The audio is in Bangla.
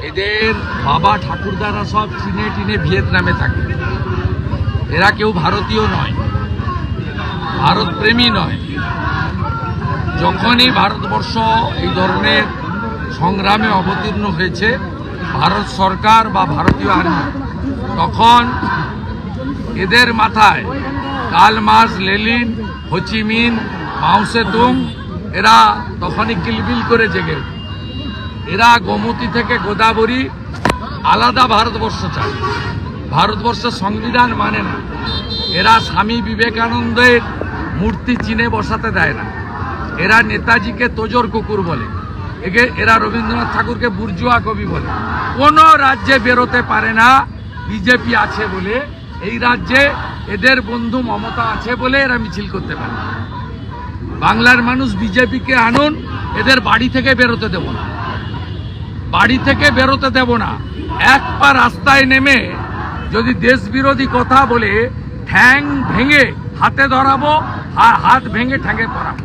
এদের বাবা ঠাকুরদারা সব চীনে টিনে ভিয়েতনামে থাকে। এরা কেউ ভারতীয় নয়, ভারত প্রেমী নয়। যখনই ভারতবর্ষ এই ধরনের সংগ্রামে অবতীর্ণ হয়েছে ভারত সরকার বা ভারতীয় আর্মি, তখন এদের মাথায় কার্ল মার্কস, লেনিন, হোচিমিন, মাও সেতুং এরা তখনই কিলবিল করে জেগে ওঠে। এরা গোমতী থেকে গোদাবরী আলাদা ভারতবর্ষ চায়, ভারতবর্ষের সংবিধান মানে না। এরা স্বামী বিবেকানন্দের মূর্তি চীনে বসাতে দেয় না। এরা নেতাজিকে তোজর কুকুর বলে, এরা রবীন্দ্রনাথ ঠাকুরকে বুর্জুয়া কবি বলে। কোন রাজ্যে বেরোতে পারে না বিজেপি আছে বলে। এই রাজ্যে এদের বন্ধু মমতা আছে বলে এরা মিছিল করতে পারে। বাংলার মানুষ বিজেপিকে আনুন, এদের বাড়ি থেকে বেরোতে দেব না, বাড়ি থেকে বেরোতে দেব না। এক পা রাস্তায় নেমে যদি দেশ বিরোধী কথা বলে ঠ্যাং ভেঙে হাতে ধরাবো, হাত ভেঙে ঠ্যাঙে পরাবো।